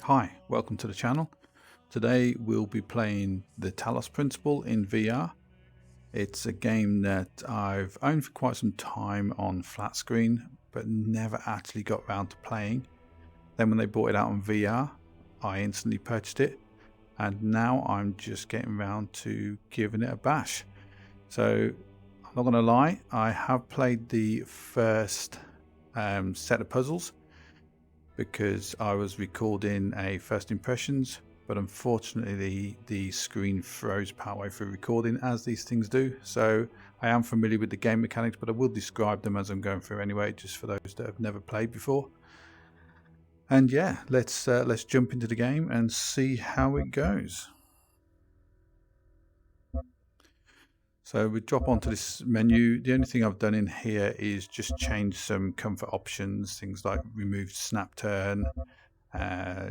Hi, welcome to the channel. Today we'll be playing the Talos Principle in VR. It's a game that I've owned for quite some time on flat screen, but never actually got around to playing. Then when they brought it out on VR, I instantly purchased it, and now I'm just getting around to giving it a bash. So I'm not going to lie, I have played the first set of puzzles because I was recording a first impressions, but unfortunately the screen froze partway through recording, as these things do. So I am familiar with the game mechanics, but I will describe them as I'm going through anyway, just for those that have never played before. And yeah, let's jump into the game and see how it goes. So we drop onto this menu. The only thing I've done in here is just change some comfort options, things like remove snap turn,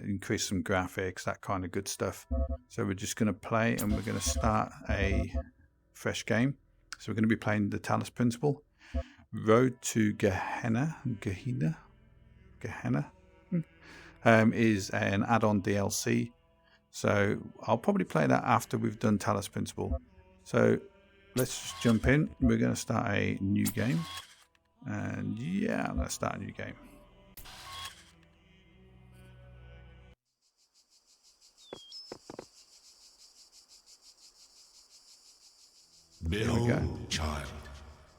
increase some graphics, that kind of good stuff. So we're just going to play, and we're going to start a fresh game. So we're going to be playing the Talos Principle. Road to Gehenna is an add-on DLC. So I'll probably play that after we've done Talos Principle. So let's just jump in. We're going to start a new game. And yeah, I'm going to start a new game. Behold, child,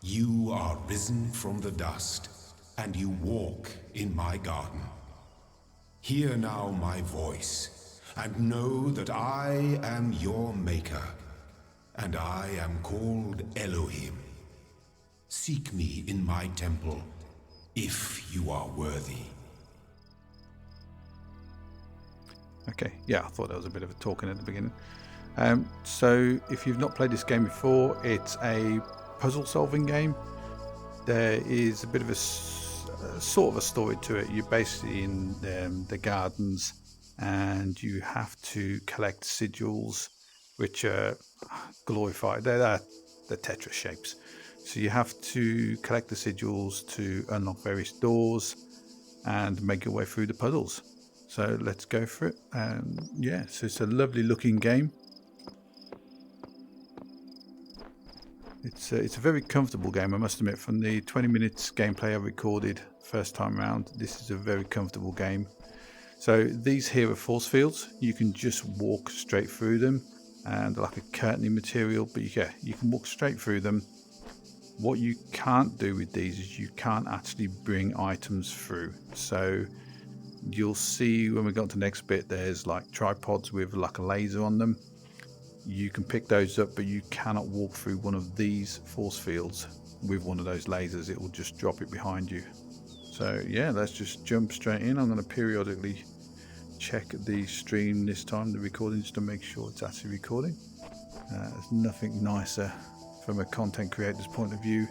you are risen from the dust, and you walk in my garden. Hear now my voice, and know that I am your maker, and I am called Elohim. Seek me in my temple, if you are worthy. Okay, yeah, I thought there was a bit of a talking at the beginning. So if you've not played this game before, it's a puzzle solving game. There is a bit of a sort of a story to it. You're basically in the gardens, and you have to collect sigils, which are glorified. They're Tetris shapes. So you have to collect the sigils to unlock various doors and make your way through the puzzles. So let's go for it. Yeah, so it's a lovely looking game. It's a very comfortable game, I must admit. From the 20 minutes gameplay I recorded first time around, this is a very comfortable game. So these here are force fields. You can just walk straight through them, and like a curtaining material, but you can walk straight through them. What you can't do with these is you can't actually bring items through. So you'll see when we go to the next bit, there's like tripods with like a laser on them. You can pick those up, but you cannot walk through one of these force fields with one of those lasers. It will just drop it behind you. So yeah, let's just jump straight in. I'm going to periodically check the stream this time, the recording, just to make sure it's actually recording. There's nothing nicer from a content creator's point of view,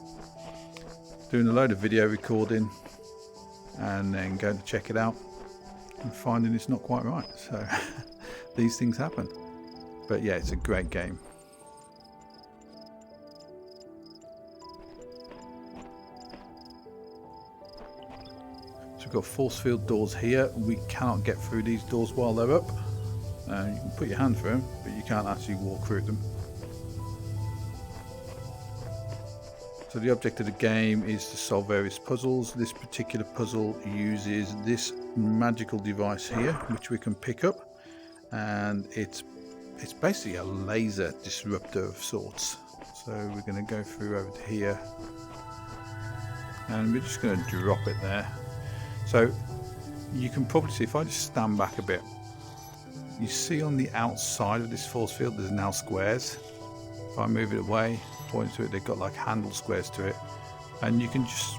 doing a load of video recording and then going to check it out and finding it's not quite right. So these things happen. But yeah, it's a great game. So we've got force field doors here. We cannot get through these doors while they're up. You can put your hand through them, but you can't actually walk through them. So the object of the game is to solve various puzzles. This particular puzzle uses this magical device here, which we can pick up, and it's basically a laser disruptor of sorts. So we're going to go through over to here, and we're just going to drop it there. So you can probably see, if I just stand back a bit, you see on the outside of this force field there's now squares. If I move it away, point to it, they've got like handle squares to it, and you can just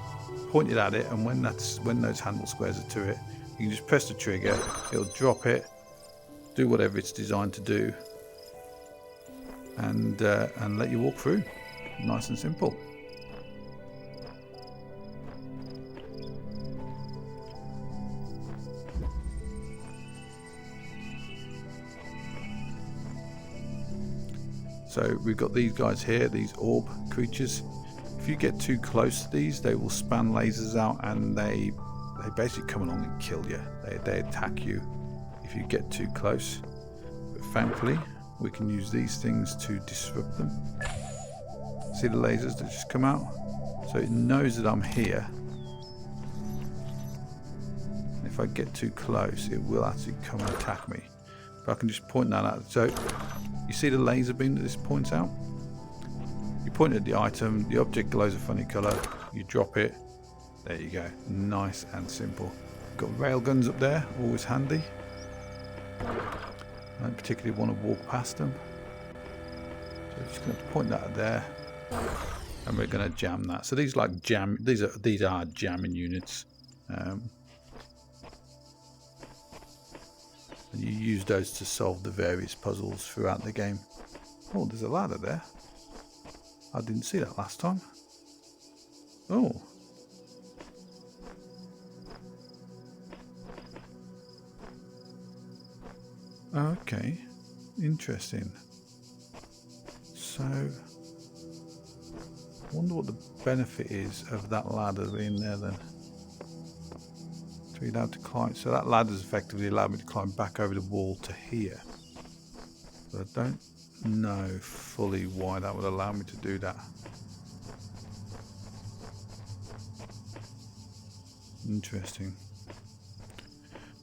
point it at it, and when those handle squares are to it, you can just press the trigger, it'll drop it, do whatever it's designed to do, and let you walk through. Nice and simple. So we've got these guys here, these orb creatures. If you get too close to these, they will span lasers out, and they basically come along and kill you. They attack you if you get too close. But thankfully, we can use these things to disrupt them. See the lasers that just come out? So it knows that I'm here. If I get too close, it will actually come and attack me. But I can just point that out. So you see the laser beam that this points out? You point at the item, the object glows a funny colour, you drop it, there you go. Nice and simple. Got rail guns up there, always handy. I don't particularly want to walk past them. So I'm just going to point that at there. And we're going to jam that. So these like these are jamming units. And you use those to solve the various puzzles throughout the game. Oh, there's a ladder there. I didn't see that last time. Oh. Okay. Interesting. So, I wonder what the benefit is of that ladder being there then. To be allowed to climb. So that ladder's effectively allowed me to climb back over the wall to here. But I don't know fully why that would allow me to do that. Interesting.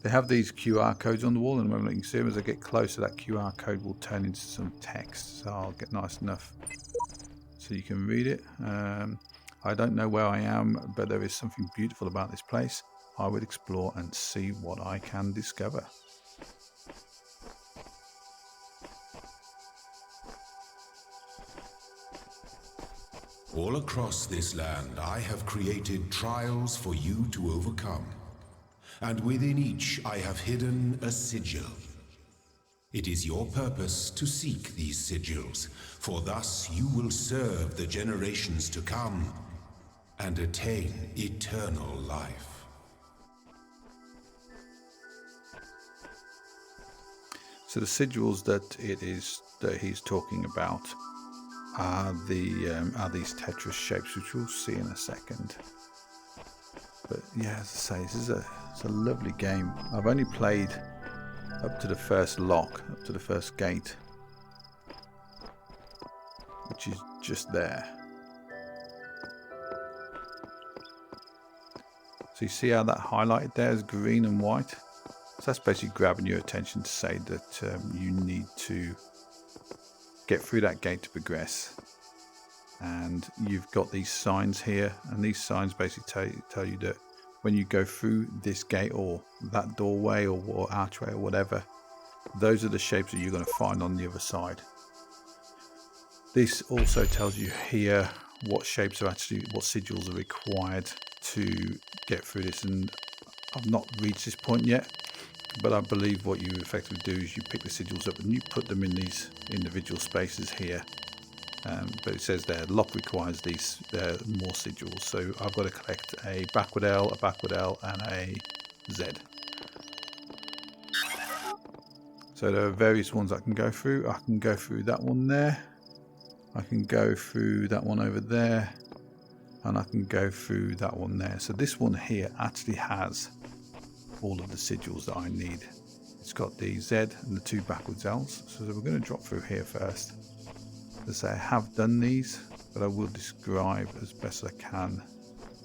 They have these QR codes on the wall, and the moment you can see them, as I get closer, that QR code will turn into some text. So I'll get nice enough so you can read it. I don't know where I am, but there is something beautiful about this place. I would explore and see what I can discover. All across this land, I have created trials for you to overcome. And within each, I have hidden a sigil. It is your purpose to seek these sigils, for thus you will serve the generations to come and attain eternal life. So the sigils that he's talking about are these Tetris shapes, which we'll see in a second. But yeah, as I say, it's a lovely game. I've only played up to the first lock, up to the first gate, which is just there. So you see how that highlighted there is green and white? So that's basically grabbing your attention to say that you need to get through that gate to progress. And you've got these signs here, and these signs basically tell you that when you go through this gate or that doorway or archway or whatever, those are the shapes that you're going to find on the other side. This also tells you here what shapes are actually, what sigils are required to get through this. And I've not reached this point yet, but I believe what you effectively do is you pick the sigils up and you put them in these individual spaces here. But it says there, lock requires these more sigils. So I've got to collect a backward L, and a Z. So there are various ones I can go through. I can go through that one there. I can go through that one over there. And I can go through that one there. So this one here actually has all of the sigils that I need. It's got the Z and the 2 backwards L's. So we're going to drop through here first. As I say, I have done these, but I will describe as best I can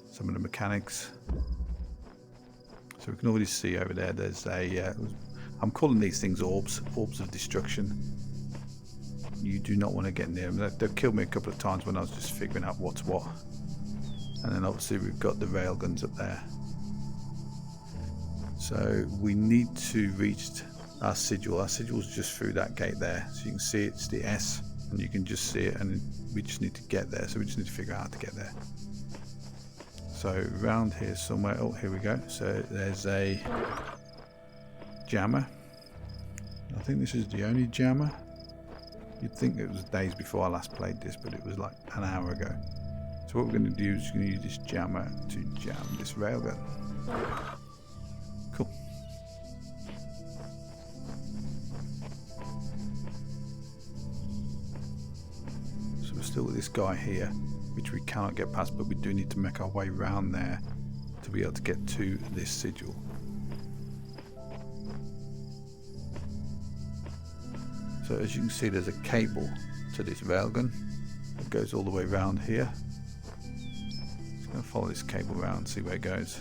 some of the mechanics. So we can already see over there, there's a, I'm calling these things orbs of destruction. You do not want to get near them. They've killed me a couple of times when I was just figuring out what's what. And then obviously we've got the rail guns up there. So we need to reach our sigil. Our sigil's just through that gate there. So you can see it's the S. And you can just see it, and we just need to get there. So we just need to figure out how to get there. So around here somewhere, oh, here we go. So there's a jammer. I think this is the only jammer. You'd think it was days before I last played this, but it was like an hour ago. So what we're going to do is we're going to use this jammer to jam this railgun. Cool. Still with this guy here, which we cannot get past, but we do need to make our way around there to be able to get to this sigil. So as you can see, there's a cable to this railgun that goes all the way around here. Just going to follow this cable around and see where it goes.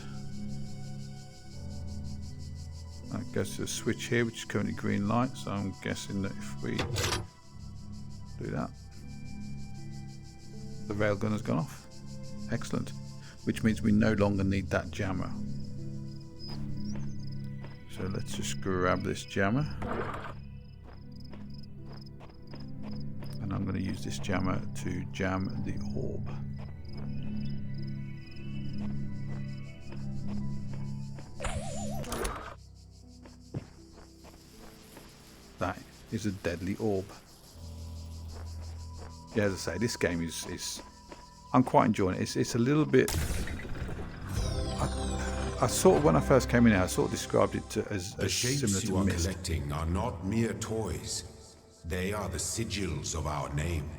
It goes to a switch here, which is currently green light, so I'm guessing that if we do that, the railgun has gone off. Excellent. Which means we no longer need that jammer. So let's just grab this jammer. And I'm going to use this jammer to jam the orb. That is a deadly orb. Yeah, as I say, this game is I'm quite enjoying it. It's a little bit. I sort of, when I first came in here, I sort of described it as The shapes similar you to are Myst. collecting are not mere toys. They are the sigils of our name.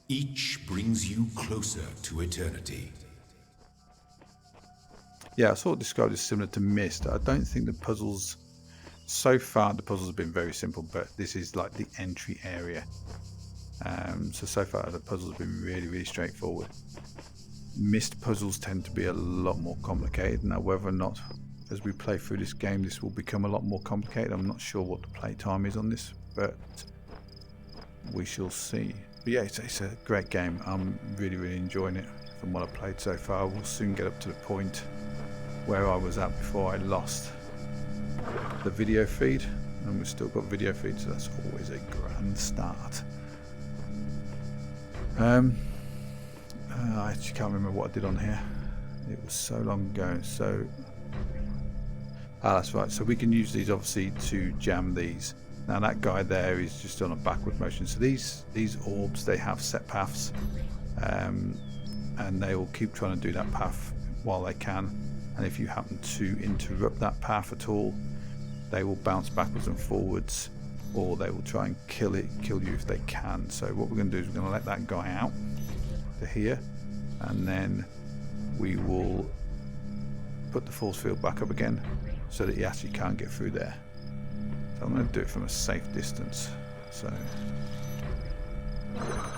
Each brings you closer to eternity. Yeah, I sort of described it as similar to Myst. I don't think the puzzles, so far the puzzles have been very simple, but this is like the entry area. So far the puzzles have been really straightforward. Myst puzzles tend to be a lot more complicated. Now, whether or not as we play through this game this will become a lot more complicated, I'm not sure what the play time is on this, but we shall see. But yeah, it's a great game. I'm really enjoying it from what I've played so far. We'll soon get up to the point where I was at before I lost the video feed, and we've still got video feed, so that's always a grand start. I actually can't remember what I did on here. It was so long ago. So, that's right. So we can use these obviously to jam these. Now that guy there is just on a backward motion. So these orbs, they have set paths, and they will keep trying to do that path while they can. And if you happen to interrupt that path at all, they will bounce backwards and forwards, or they will try and kill you if they can. So what we're going to do is we're going to let that guy out to here, and then we will put the force field back up again so that he actually can't get through there. So I'm going to do it from a safe distance. So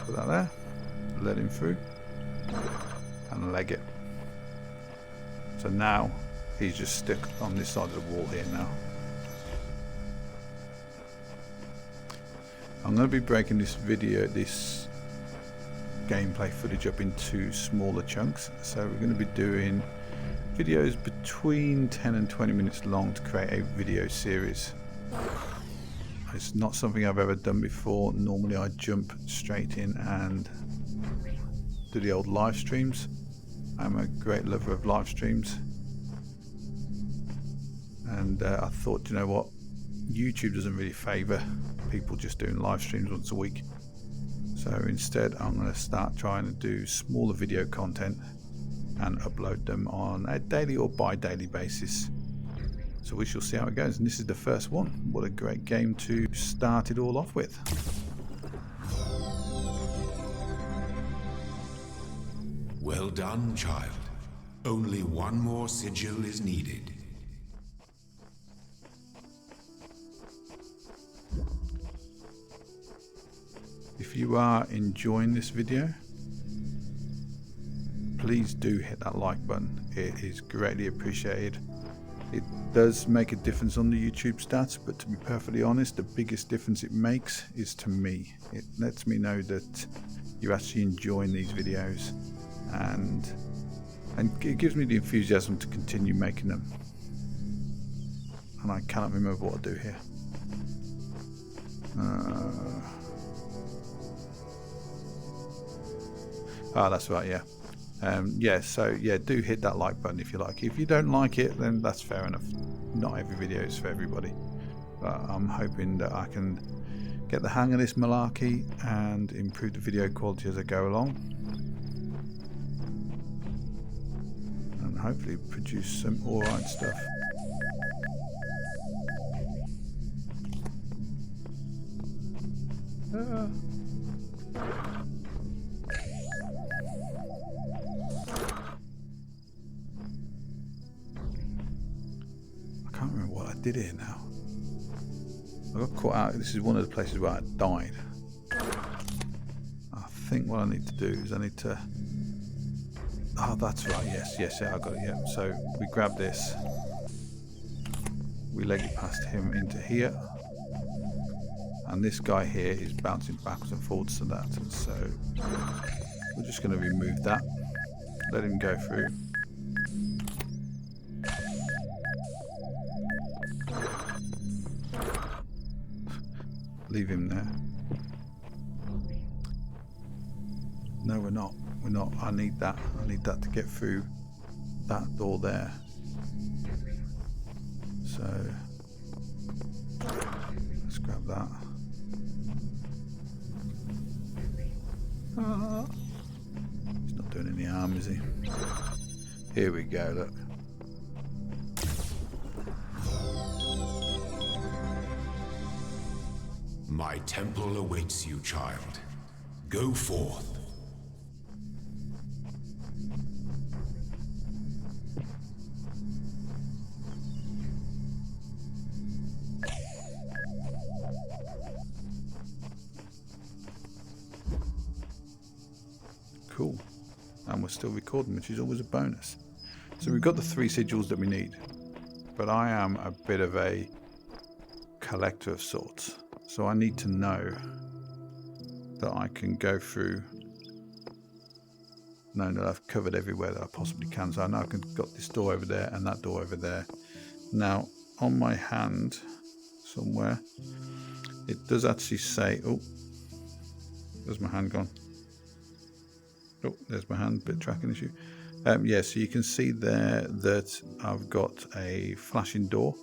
put that there, let him through, and leg it. So now he's just stuck on this side of the wall here now. I'm going to be breaking this gameplay footage up into smaller chunks. So we're going to be doing videos between 10 and 20 minutes long to create a video series. It's not something I've ever done before. Normally I jump straight in and do the old live streams. I'm a great lover of live streams, and I thought, you know what, YouTube doesn't really favour people just doing live streams once a week. So instead I'm going to start trying to do smaller video content and upload them on a daily or bi-daily basis. So we shall see how it goes, and this is the first one. What a great game to start it all off with. Well done, child. Only one more sigil is needed. If you are enjoying this video, please do hit that like button. It is greatly appreciated. It does make a difference on the YouTube stats, but to be perfectly honest, the biggest difference it makes is to me. It lets me know that you're actually enjoying these videos, and it gives me the enthusiasm to continue making them. And I cannot remember what I do here. That's right, yeah. So do hit that like button if you like. If you don't like it, then that's fair enough. Not every video is for everybody, but I'm hoping that I can get the hang of this malarkey and improve the video quality as I go along, and hopefully produce some alright stuff. I can't remember what I did here now. I got caught out. This is one of the places where I died. I think what I need to do is I need to... Oh, that's right. Yes, yeah, I got it. Yeah. So we grab this. We leg it past him into here. And this guy here is bouncing backwards and forwards to that. So we're just going to remove that. Let him go through. Leave him there. No, we're not. We're not. I need that. I need that to get through that door there. So let's grab that. He's not doing any harm, is he? Here we go, look. My temple awaits you, child. Go forth. Cool. And we're still recording, which is always a bonus. So we've got the 3 sigils that we need. But I am a bit of a collector of sorts. So I need to know that I can go through, knowing that I've covered everywhere that I possibly can. So I know I can got this door over there and that door over there. Now on my hand somewhere, it does actually say, oh, where's my hand gone? Oh, there's my hand, bit tracking issue. Yeah, so you can see there that I've got a flashing door.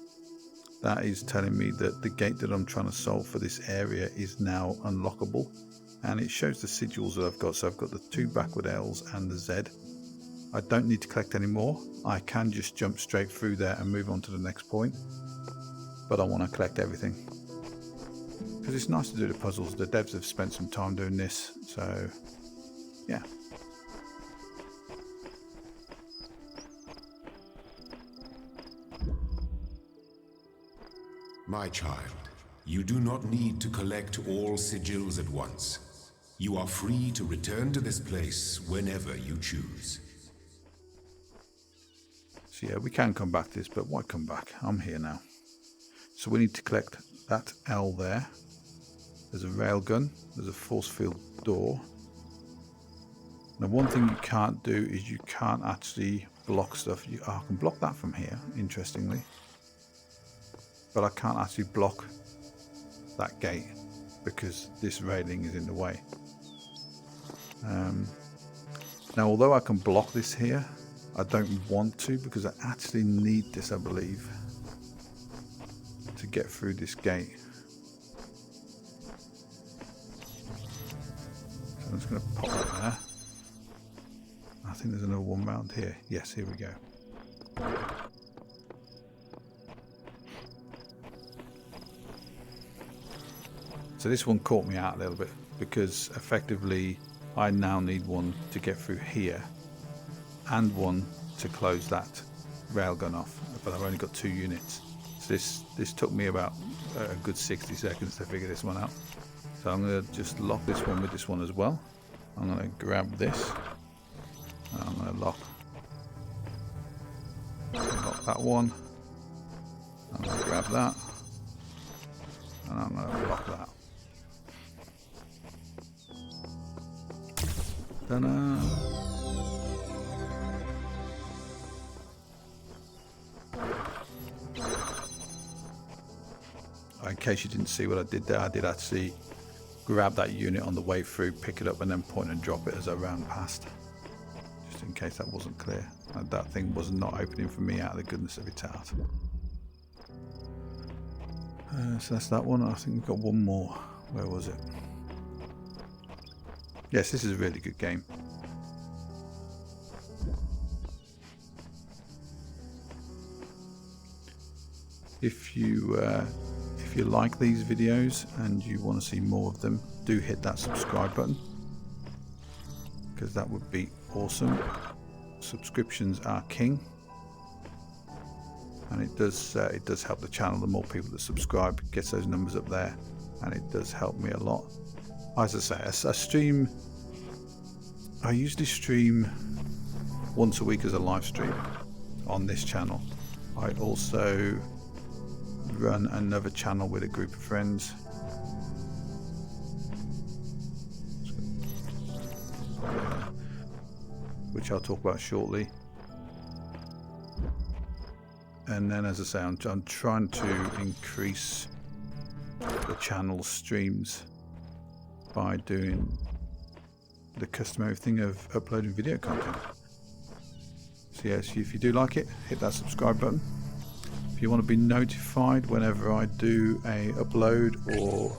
That is telling me that the gate that I'm trying to solve for this area is now unlockable. And it shows the sigils that I've got. So I've got the 2 backward L's and the Z. I don't need to collect any more. I can just jump straight through there and move on to the next point. But I want to collect everything. Because it's nice to do the puzzles. The devs have spent some time doing this. So, yeah. My child, you do not need to collect all sigils at once. You are free to return to this place whenever you choose. So yeah, we can come back to this, but why come back? I'm here now. So we need to collect that L there. There's a railgun. There's a force field door. Now one thing you can't do is you can't actually block stuff. I can block that from here, interestingly. But I can't actually block that gate because this railing is in the way. Now, although I can block this here, I don't want to because I actually need this, I believe, to get through this gate. So I'm just going to pop that there. I think there's another one round here. Yes, here we go. So this one caught me out a little bit because effectively I now need one to get through here and one to close that railgun off, but I've only got 2 units. So this took me about a good 60 seconds to figure this one out. So I'm going to just lock this one with this one as well. I'm going to grab this and I'm going to lock that one. I'm going to grab that and I'm going to lock that. Ta-da! In case you didn't see what I did there, I did actually grab that unit on the way through, pick it up and then point and drop it as I ran past. Just in case that wasn't clear. And that thing was not opening for me out of the goodness of its heart. So that's that one. I think we've got one more. Where was it? Yes, this is a really good game. If you like these videos and you want to see more of them, do hit that subscribe button because that would be awesome. Subscriptions are king. and it does help the channel. The more people that subscribe, gets those numbers up there, and it does help me a lot. As I say, I usually stream once a week as a live stream on this channel. I also run another channel with a group of friends, which I'll talk about shortly. And then, as I say, I'm trying to increase the channel streams by doing the customary thing of uploading video content. So yes, if you do like it, hit that subscribe button. If you want to be notified whenever I do a upload or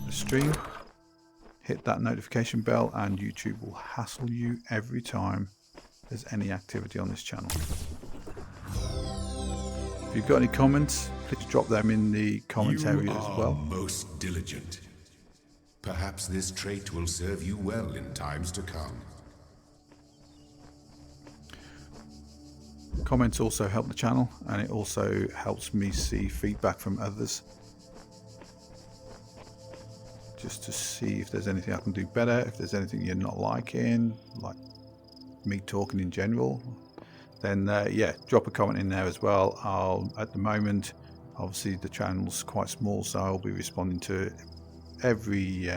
a stream, hit that notification bell, and YouTube will hassle you every time there's any activity on this channel. If you've got any comments, please drop them in the comments area as well. You are most diligent. Perhaps this trait will serve you well in times to come. Comments also help the channel, and it also helps me see feedback from others, just to see if there's anything I can do better, if there's anything you're not liking, like me talking in general, then yeah, drop a comment in there as well. At the moment, obviously the channel's quite small, so I'll be responding to every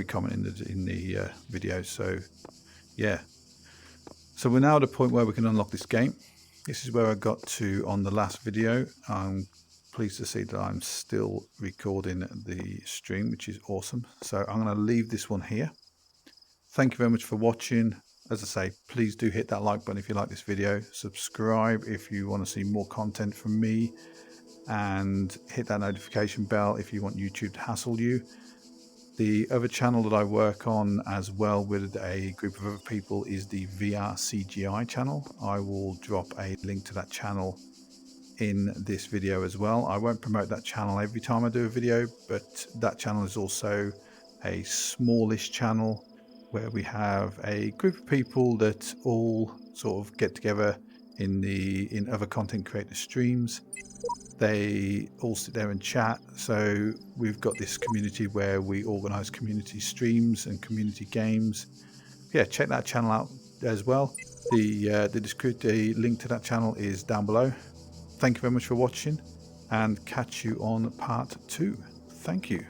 comment in the video. So yeah, so we're now at a point where we can unlock this game. This is where I got to on the last video. I'm pleased to see that I'm still recording the stream, which is awesome. So I'm going to leave this one here. Thank you very much for watching. As I say, please do hit that like button if you like this video. Subscribe if you want to see more content from me, and hit that notification bell if you want YouTube to hassle you. The other channel that I work on as well with a group of other people is the VR CGI channel. I will drop a link to that channel in this video as well. I won't promote that channel every time I do a video, but that channel is also a smallish channel where we have a group of people that all sort of get together in other content creator streams. They all sit there and chat. So we've got this community where we organize community streams and community games. Yeah, check that channel out as well. The link to that channel is down below. Thank you very much for watching, and catch you on part 2. Thank you.